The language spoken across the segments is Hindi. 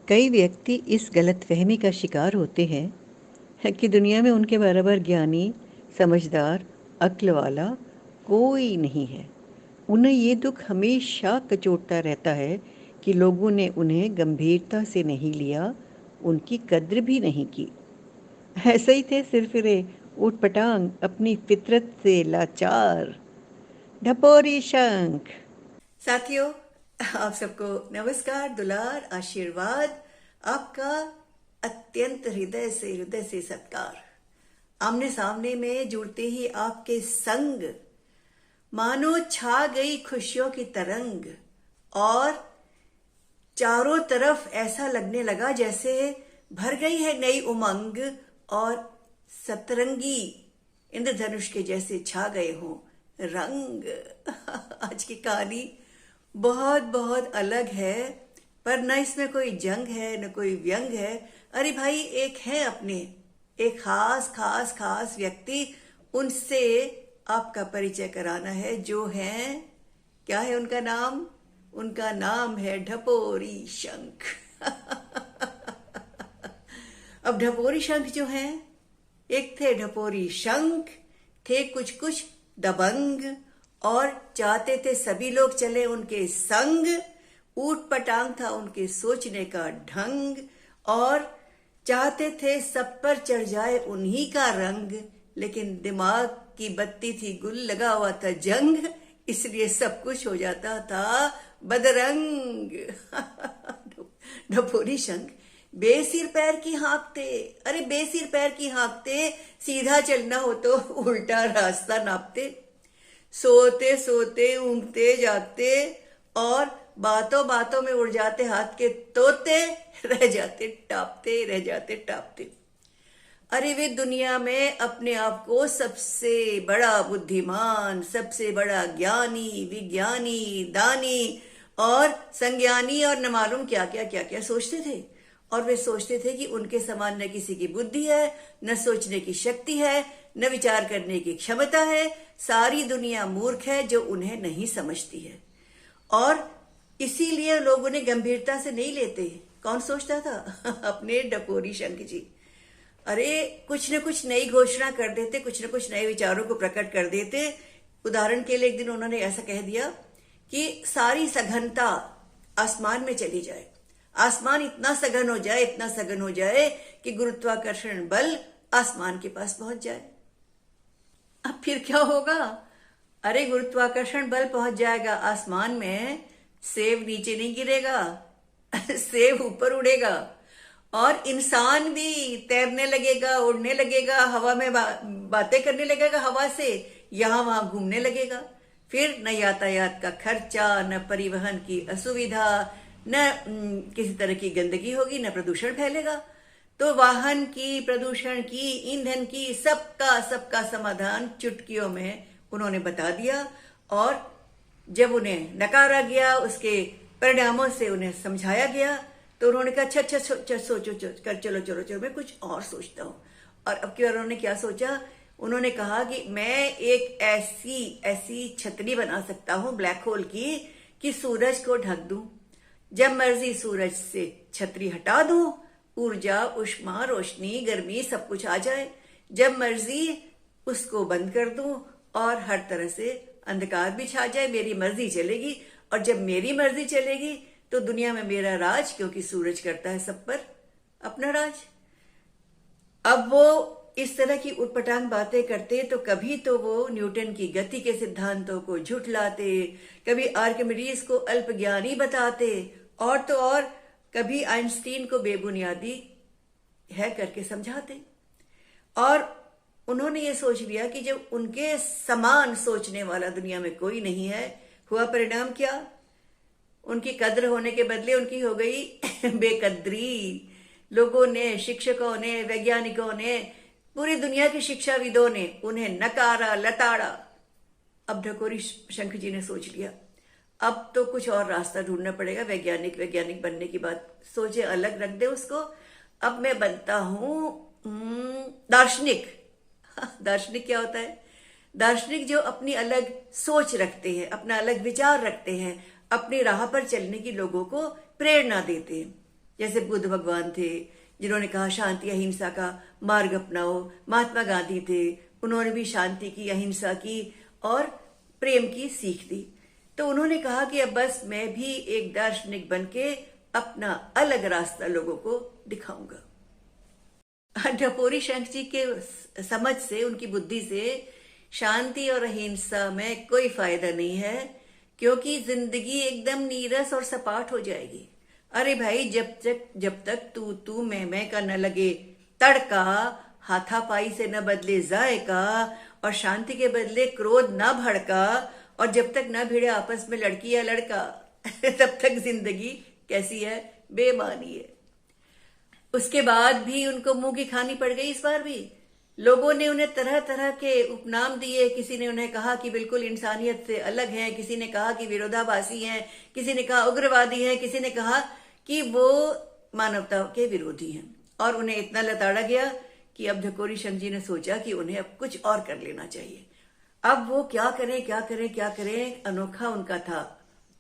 कई व्यक्ति इस गलतफहमी का शिकार होते हैं कि दुनिया में उनके बराबर ज्ञानी, समझदार, अक्ल वाला कोई नहीं है। उन्हें ये दुख हमेशा कचोटता रहता है कि लोगों ने उन्हें गंभीरता से नहीं लिया, उनकी कद्र भी नहीं की। ऐसे ही थे सिरफिरे, ऊटपटांग, अपनी फितरत से लाचार। ढपोरी शंख। साथियों, आप सबको नमस्कार, दुलार, आशीर्वाद। आपका अत्यंत हृदय से सत्कार। आमने सामने में जुड़ते ही आपके संग मानो छा गई खुशियों की तरंग, और चारों तरफ ऐसा लगने लगा जैसे भर गई है नई उमंग, और सतरंगी इंद्रधनुष के जैसे छा गए हों रंग। आज की कहानी बहुत बहुत अलग है, पर न इसमें कोई जंग है न कोई व्यंग है। अरे भाई, एक है अपने, एक खास खास खास व्यक्ति, उनसे आपका परिचय कराना है। जो है, क्या है उनका नाम? उनका नाम है ढपोरी शंख। अब ढपोरी शंख जो हैं, एक थे ढपोरी शंख, थे कुछ कुछ दबंग, और चाहते थे सभी लोग चले उनके संग। ऊट पटांग था उनके सोचने का ढंग, और चाहते थे सब पर चढ़ जाए उन्हीं का रंग। लेकिन दिमाग की बत्ती थी गुल, लगा हुआ था जंग, इसलिए सब कुछ हो जाता था बदरंग। ढपोरी शंख बेसिर पैर की हाँकते, अरे बेसिर पैर की हाँकते, सीधा चलना हो तो उल्टा रास्ता नापते। सोते सोते, ऊँघते जागते, और बातों बातों में उड़ जाते हाथ के तोते, रह जाते टापते। अरे वे दुनिया में अपने आप को सबसे बड़ा बुद्धिमान, सबसे बड़ा ज्ञानी, विज्ञानी, दानी और संज्ञानी और न मालूम क्या क्या सोचते थे। और वे सोचते थे कि उनके समान न किसी की बुद्धि है, न सोचने की शक्ति है, न विचार करने की क्षमता है। सारी दुनिया मूर्ख है जो उन्हें नहीं समझती है, और इसीलिए लोग उन्हें गंभीरता से नहीं लेते। कौन सोचता था? अपने ढपोरी शंख जी। अरे कुछ न कुछ नई घोषणा कर देते, कुछ न कुछ नए विचारों को प्रकट कर देते। उदाहरण के लिए एक दिन उन्होंने ऐसा कह दिया कि सारी सघनता आसमान में चली जाए, आसमान इतना सघन हो जाए कि गुरुत्वाकर्षण बल आसमान के पास पहुंच जाए। अब फिर क्या होगा? अरे गुरुत्वाकर्षण बल पहुंच जाएगा आसमान में, सेब नीचे नहीं गिरेगा, सेब ऊपर उड़ेगा, और इंसान भी तैरने लगेगा, उड़ने लगेगा, हवा में बातें करने लगेगा, हवा से यहां वहां घूमने लगेगा। फिर न यातायात का खर्चा, न परिवहन की असुविधा, न किसी तरह की गंदगी होगी, न प्रदूषण फैलेगा। तो वाहन की, प्रदूषण की, ईंधन की, सबका समाधान चुटकियों में उन्होंने बता दिया। और जब उन्हें नकारा गया, उसके परिणामों से उन्हें समझाया गया, तो उन्होंने कहा अच्छा सोचो, चलो मैं कुछ और सोचता हूँ। और अब की बार उन्होंने क्या सोचा? उन्होंने कहा कि मैं एक ऐसी छतरी बना सकता हूँ ब्लैक होल की, कि सूरज को ढक दूं। जब मर्जी सूरज से छतरी हटा दूं, ऊर्जा, उष्मा, रोशनी, गर्मी सब कुछ आ जाए। जब मर्जी उसको बंद कर दूं, और हर तरह से अंधकार भी छा जाए, मेरी मर्जी चलेगी। और जब मेरी मर्जी चलेगी तो दुनिया में मेरा राज, क्योंकि सूरज करता है सब पर अपना राज। अब वो इस तरह की उटपटांग बातें करते, तो कभी तो वो न्यूटन की गति के सिद्धांतों को झुठलाते, कभी आर्किमिडीज को अल्पज्ञानी बताते, और तो और कभी आइंस्टीन को बेबुनियादी है करके समझाते। और उन्होंने ये सोच लिया कि जब उनके समान सोचने वाला दुनिया में कोई नहीं है, हुआ परिणाम क्या? उनकी कद्र होने के बदले उनकी हो गई बेकद्री। लोगों ने, शिक्षकों ने, वैज्ञानिकों ने, पूरी दुनिया के शिक्षाविदों ने उन्हें नकारा, लताड़ा। अब ढकोरी शंख जी ने सोच लिया, अब तो कुछ और रास्ता ढूंढना पड़ेगा। वैज्ञानिक बनने की बात सोचे, अलग रख दे उसको। अब मैं बनता हूं दार्शनिक। दार्शनिक क्या होता है? दार्शनिक जो अपनी अलग सोच रखते हैं, अपना अलग विचार रखते हैं, अपनी राह पर चलने की लोगों को प्रेरणा देते हैं। जैसे बुद्ध भगवान थे जिन्होंने कहा शांति अहिंसा का मार्ग अपनाओ। महात्मा गांधी थे, उन्होंने भी शांति की, अहिंसा की और प्रेम की सीख दी। तो उन्होंने कहा कि अब बस मैं भी एक दार्शनिक बनके अपना अलग रास्ता लोगों को दिखाऊंगा। ढपोरी शंख जी के समझ से, उनकी बुद्धि से शांति और अहिंसा में कोई फायदा नहीं है, क्योंकि जिंदगी एकदम नीरस और सपाट हो जाएगी। अरे भाई, जब तक तू मैं का न लगे तड़का, हाथापाई से न बदले जायका और शांति के बदले क्रोध न भड़का, और जब तक न भिड़े आपस में लड़की या लड़का तब तक जिंदगी कैसी है, बेमानी है। उसके बाद भी उनको मुंह की खानी पड़ गई। इस बार भी लोगों ने उन्हें तरह तरह के उपनाम दिए। किसी ने उन्हें कहा कि बिल्कुल इंसानियत से अलग हैं, किसी ने कहा कि विरोधाभासी हैं, किसी ने कहा उग्रवादी हैं, किसी ने कहा कि वो मानवता के विरोधी हैं। और उन्हें इतना लताड़ा गया कि अब ढकोरी शंख जी ने सोचा कि उन्हें अब कुछ और कर लेना चाहिए। अब वो क्या करें क्या करें क्या करें। अनोखा उनका था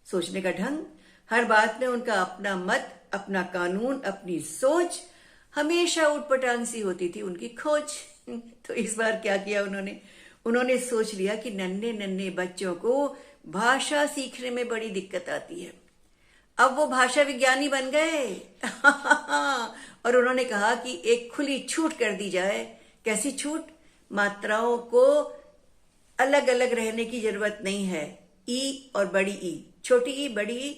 सोचने का ढंग। हर बात में उनका अपना मत, अपना कानून, अपनी सोच, हमेशा उटपटांग सी होती थी उनकी खोज। तो इस बार क्या किया उन्होंने सोच लिया कि नन्हे नन्हे बच्चों को भाषा सीखने में बड़ी दिक्कत आती है। अब वो भाषा विज्ञानी बन गए और उन्होंने कहा कि एक खुली छूट कर दी जाए। कैसी छूट? मात्राओं को अलग अलग रहने की जरूरत नहीं है। ई और बड़ी ई, छोटी ई, बड़ी ई,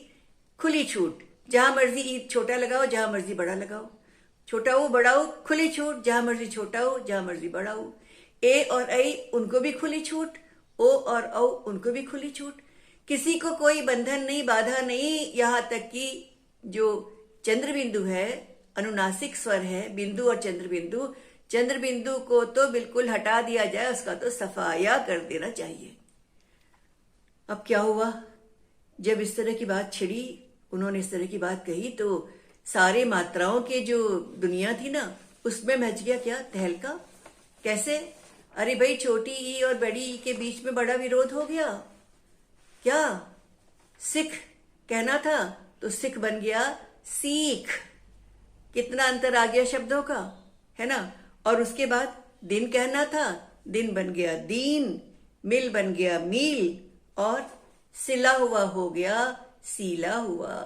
खुली छूट। जहां मर्जी ई छोटा लगाओ, जहां मर्जी बड़ा लगाओ। छोटा ऊ बड़ा ऊ, खुली छूट। जहां मर्जी छोटा ऊ, जहां मर्जी बड़ा ऊ। ए और ऐ उनको भी खुली छूट। ओ और औ उनको भी खुली छूट। किसी को कोई बंधन नहीं, बाधा नहीं। यहां तक कि जो चंद्र बिंदु है, अनुनासिक स्वर है, बिंदु और चंद्र बिंदु को तो बिल्कुल हटा दिया जाए, उसका तो सफाया कर देना चाहिए। अब क्या हुआ, जब इस तरह की बात छिड़ी, उन्होंने इस तरह की बात कही, तो सारे मात्राओं के जो दुनिया थी ना, उसमें मच गया क्या तहलका। कैसे? अरे भाई, छोटी ई और बड़ी ई के बीच में बड़ा विरोध हो गया। क्या सिख कहना था तो सिख बन गया सीख। कितना अंतर आ गया शब्दों का, है ना। और उसके बाद दिन कहना था, दिन बन गया दीन, मिल बन गया मील, और सिला हुआ हो गया सीला हुआ।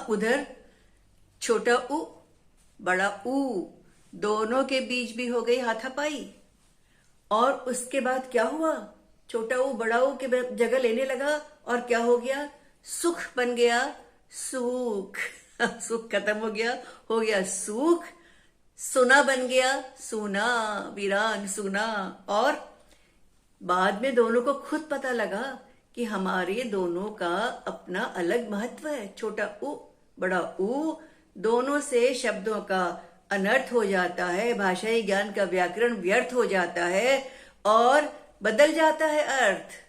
उधर छोटा ऊ बड़ा ऊ, दोनों के बीच भी हो गई हाथापाई। और उसके बाद क्या हुआ, छोटा ऊ बड़ा ऊ के जगह लेने लगा, और क्या हो गया, सुख बन गया सुख। सुख खत्म हो गया सुख। सुना बन गया सूना, वीरान सूना। और बाद में दोनों को खुद पता लगा कि हमारे दोनों का अपना अलग महत्व है। छोटा ऊ बड़ा ऊ, दोनों से शब्दों का अनर्थ हो जाता है, भाषाई ज्ञान का व्याकरण व्यर्थ हो जाता है और बदल जाता है अर्थ।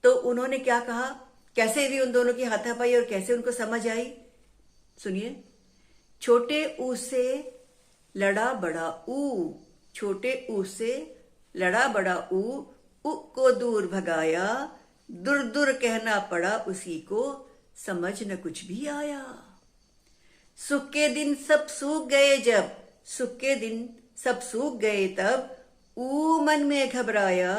तो उन्होंने क्या कहा, कैसे भी उन दोनों की हाथापाई और कैसे उनको समझ आई, सुनिए। छोटे ऊ से लड़ा बड़ा ऊ, छोटे ऊ से लड़ा बड़ा ऊ को दूर भगाया, दूर दूर कहना पड़ा उसी को, समझ न कुछ भी आया। सुख के दिन सब सूख गए जब, सुख के दिन सब सूख गए तब, ऊ मन में घबराया,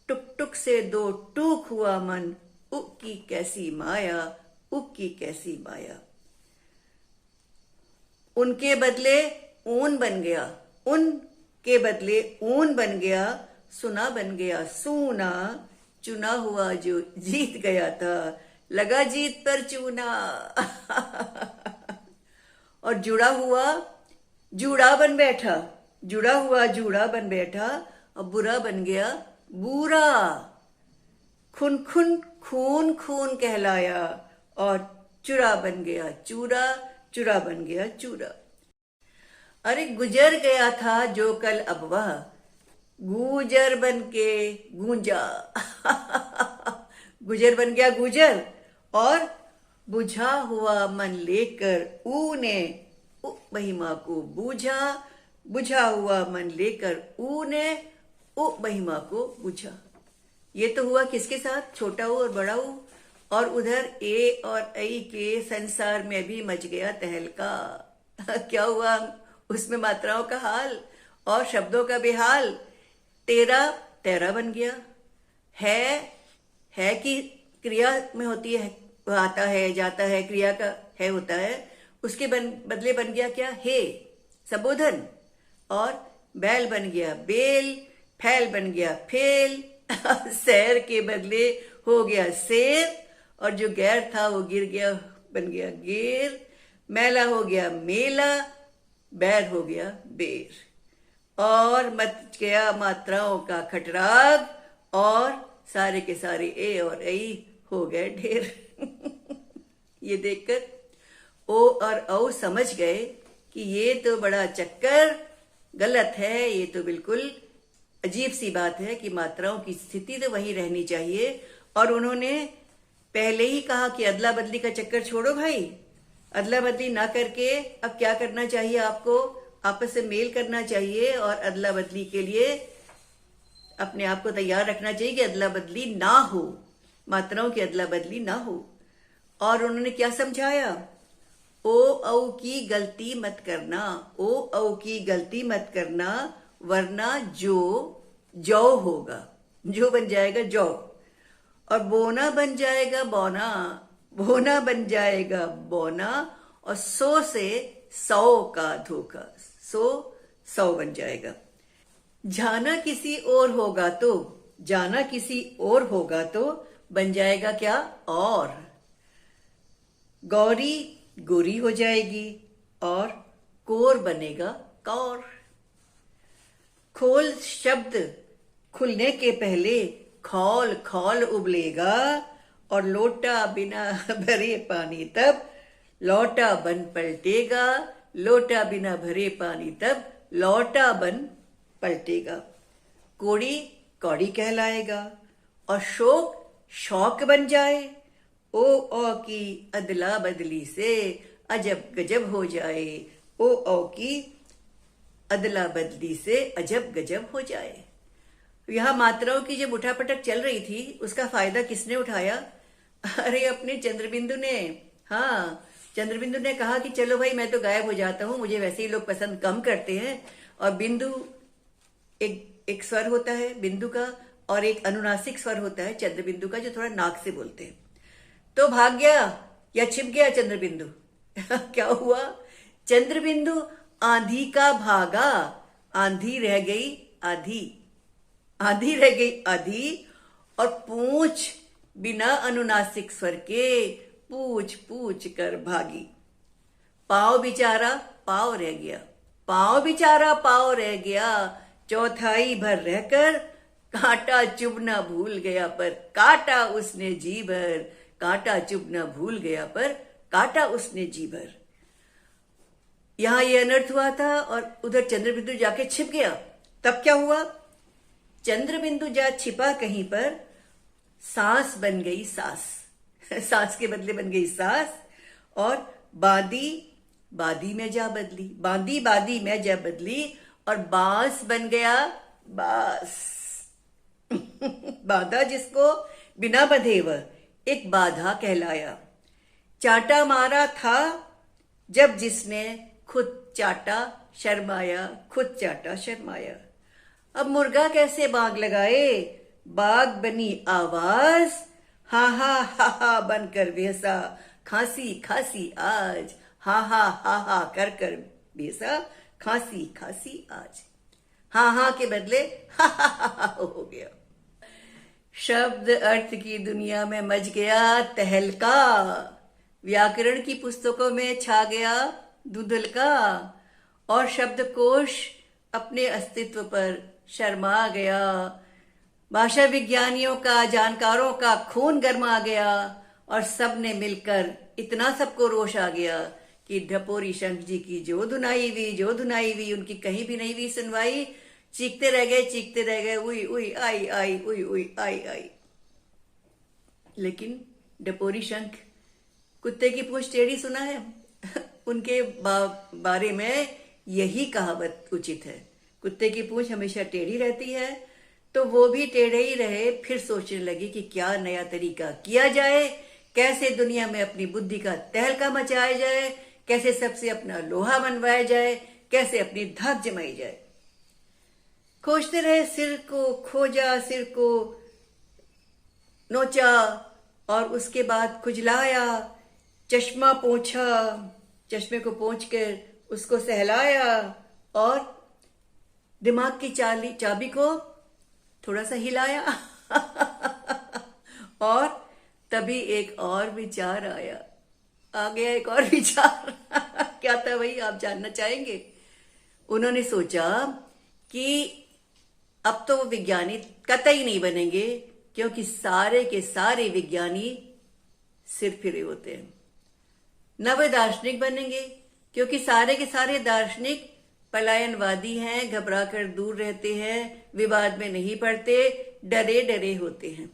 टुक टुक से दो टूक हुआ मन, उ की कैसी माया, उ की कैसी माया। उनके बदले ऊन बन गया, उन के बदले ऊन बन गया, सुना बन गया सूना, चुना हुआ जो जीत गया था, लगा जीत पर चूना। और जुड़ा हुआ जूड़ा बन बैठा, जुड़ा हुआ जूड़ा बन बैठा, और बुरा बन गया बूरा। खून खून खून खून कहलाया, और चुरा बन गया चूरा, चुरा बन गया चूरा। अरे गुजर गया था जो कल अब वह, गुजर बन के गूंजा। गुजर बन गया गुजर, और बुझा हुआ मन लेकर ऊ ने उ महिमा को बूझा, बुझा हुआ मन लेकर ऊ ने उ महिमा को बूझा। ये तो हुआ किसके साथ, छोटा ऊ और बड़ा ऊ। और उधर ए और ऐ के संसार में भी मच गया तहलका। क्या हुआ उसमें मात्राओं का हाल और शब्दों का बेहाल। तेरा तेरा बन गया। है कि क्रिया में होती है, वो आता है जाता है, क्रिया का है होता है, उसके बदले बन गया क्या, हे संबोधन। और बैल बन गया बेल, फैल बन गया फेल, सैर के बदले हो गया शेर, और जो गैर था वो गिर गया बन गया गेर, मैला हो गया मेला, बैर हो गया बेर, और मच गया मात्राओं का खटराग, और सारे के सारे ए और ऐ हो गए ढेर। ये देखकर ओ और औ समझ गए कि ये तो बड़ा चक्कर गलत है, ये तो बिल्कुल अजीब सी बात है कि मात्राओं की स्थिति तो वही रहनी चाहिए। और उन्होंने पहले ही कहा कि अदला बदली का चक्कर छोड़ो भाई, अदला बदली ना करके अब क्या करना चाहिए, आपको आपस में मेल करना चाहिए और अदला बदली के लिए अपने आप को तैयार रखना चाहिए कि अदला बदली ना हो, मात्राओं की अदला बदली ना हो। और उन्होंने क्या समझाया, ओ औ की गलती मत करना, ओ औ की गलती मत करना, वरना जो जौ होगा, जो बन जाएगा जौ, और बोना बन जाएगा बौना, बोना बन जाएगा बौना, और सौ से सौ का धोखा, सौ बन जाएगा। जाना किसी और होगा तो, जाना किसी और होगा तो बन जाएगा क्या और, गौरी गोरी हो जाएगी और कोर बनेगा कौर। खोल शब्द खुलने के पहले खौल खौल उबलेगा, और लोटा बिना भरे पानी तब लौटा बन पलटेगा, लोटा बिना भरे पानी तब लौटा बन पलटेगा। कोड़ी कौड़ी कहलाएगा और शोक शौक बन जाए, ओ औ की अदला बदली से अजब गजब हो जाए, ओ औ की अदला बदली से अजब गजब हो जाए। यह मात्राओं की जब उठापटक चल रही थी उसका फायदा किसने उठाया, अरे अपने चंद्रबिंदु ने। हाँ, चंद्रबिंदु ने कहा कि चलो भाई मैं तो गायब हो जाता हूं, मुझे वैसे ही लोग पसंद कम करते हैं। और बिंदु एक स्वर होता है बिंदु का, और एक अनुनासिक स्वर होता है चंद्रबिंदु का जो थोड़ा नाक से बोलते हैं। तो भाग गया या छिप गया चंद्रबिंदु। क्या हुआ, चंद्रबिंदु आंधी का भागा, आंधी रह गई आधी, आधी रह गई आधी, और पूछ बिना अनुनासिक स्वर के पूछ पूछ कर भागी। पाव बिचारा पाव रह गया, पाव बिचारा पाव रह गया, चौथाई भर रहकर कांटा चुभना भूल गया, पर काटा उसने जी भर, कांटा चुभना भूल गया पर काटा उसने जी भर। यहां ये अनर्थ हुआ था और उधर चंद्रबिंदु जाके छिप गया। तब क्या हुआ, चंद्रबिंदु जा छिपा कहीं पर, सांस बन गई सास, सांस के बदले बन गई सास, और बादी बादी में जा बदली, बांदी बादी में जा बदली, और बांस बन गया बास। बांधा जिसको बिना बंधे वह एक बाधा कहलाया। चाटा मारा था जब जिसने खुद चाटा शर्माया, खुद चाटा शर्माया। अब मुर्गा कैसे बाग लगाए, बाग बनी आवाज, हा हा बनकर बेसा, खांसी खांसी आज, हा कर कर बेसा, खांसी खांसी आज। हा के बदले हा हो गया। शब्द अर्थ की दुनिया में मच गया तहलका, व्याकरण की पुस्तकों में छा गया धुंधलका, और शब्दकोश अपने अस्तित्व पर शर्मा गया। भाषा विज्ञानियों का, जानकारों का खून गर्मा गया, और सब ने मिलकर इतना सबको रोष आ गया कि ढपोरी शंख जी की जो धुनाई हुई उनकी कहीं भी नहीं हुई सुनवाई। चीखते रह गए, उई उई आई आई, उई उई आई आई। लेकिन ढपोरी शंख कुत्ते की पूंछ टेढ़ी सुना है। उनके बारे में यही कहावत उचित है, कुत्ते की पूंछ हमेशा टेढ़ी रहती है। तो वो भी टेढ़े ही रहे। फिर सोचने लगी कि क्या नया तरीका किया जाए कैसे दुनिया में अपनी बुद्धि का तहलका मचाया जाए, कैसे सबसे अपना लोहा मनवाया जाए, कैसे अपनी धाक जमाई जाए। खोजते रहे, सिर को खोजा, सिर को नोचा और उसके बाद खुजलाया, चश्मा पोंछा, चश्मे को पोंछकर उसको सहलाया और दिमाग की चाबी को थोड़ा सा हिलाया और तभी एक और विचार आया। आ गया एक और विचार क्या था भाई, आप जानना चाहेंगे? उन्होंने सोचा कि अब तो वो विज्ञानी कतई नहीं बनेंगे, क्योंकि सारे के सारे विज्ञानी सिर फिरे होते हैं। न वे दार्शनिक बनेंगे, क्योंकि सारे के सारे दार्शनिक पलायनवादी हैं, घबरा कर दूर रहते हैं, विवाद में नहीं पड़ते, डरे डरे होते हैं।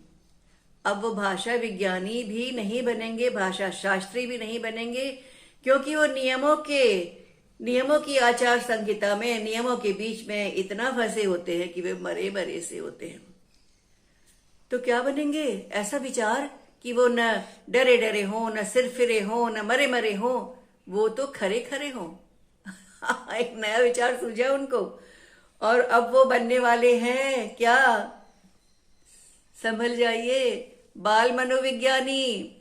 अब वो भाषा विज्ञानी भी नहीं बनेंगे, भाषा शास्त्री भी नहीं बनेंगे, क्योंकि वो नियमों की आचार संहिता में, नियमों के बीच में इतना फंसे होते हैं कि वे मरे मरे से होते हैं। तो क्या बनेंगे? ऐसा विचार कि वो न डरे डरे हो, न सिर फिरे हो, न मरे मरे हो, वो तो खरे खरे हो। एक नया विचार सूझा उनको, और अब वो बनने वाले हैं क्या? संभल जाइए, बाल मनोविज्ञानी।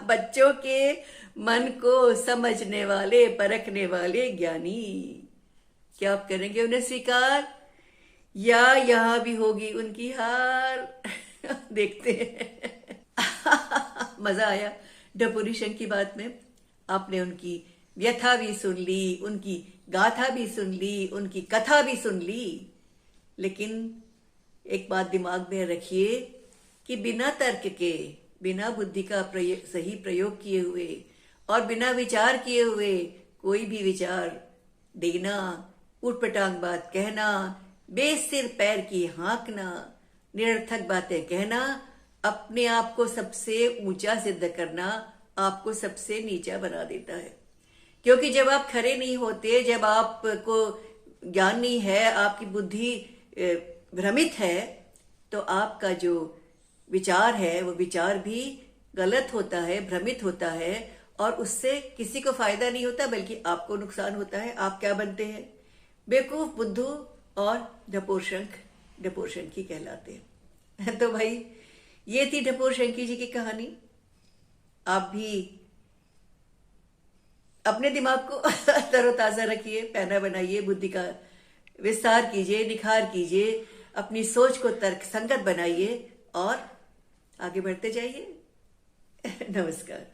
बच्चों के मन को समझने वाले, परखने वाले ज्ञानी। क्या आप करेंगे उन्हें स्वीकार, या यहां भी होगी उनकी हार? देखते हैं। मजा आया ढपुरी शंख की बात में। आपने उनकी व्यथा भी सुन ली, उनकी गाथा भी सुन ली, उनकी कथा भी सुन ली, लेकिन एक बात दिमाग में रखिए कि बिना तर्क के, बिना बुद्धि का सही प्रयोग किए हुए और बिना विचार किए हुए कोई भी विचार देना, उटपटांग बात कहना, बेसिर पैर की हाँकना, निरर्थक बातें कहना, अपने आप को सबसे ऊंचा सिद्ध करना आपको सबसे नीचा बना देता है। क्योंकि जब आप खरे नहीं होते, जब आपको ज्ञान नहीं है, आपकी बुद्धि भ्रमित है, तो आपका जो विचार है वो विचार भी गलत होता है, भ्रमित होता है, और उससे किसी को फायदा नहीं होता बल्कि आपको नुकसान होता है। आप क्या बनते हैं? बेवकूफ, बुद्धू और ढपोर शंखी कहलाते हैं। तो भाई ये थी ढपोर शंखी जी की कहानी। आप भी अपने दिमाग को तरोताजा रखिए, पैना बनाइए, बुद्धि का विस्तार कीजिए, निखार कीजिए, अपनी सोच को तर्क संगत बनाइए और आगे बढ़ते जाइए। नमस्कार।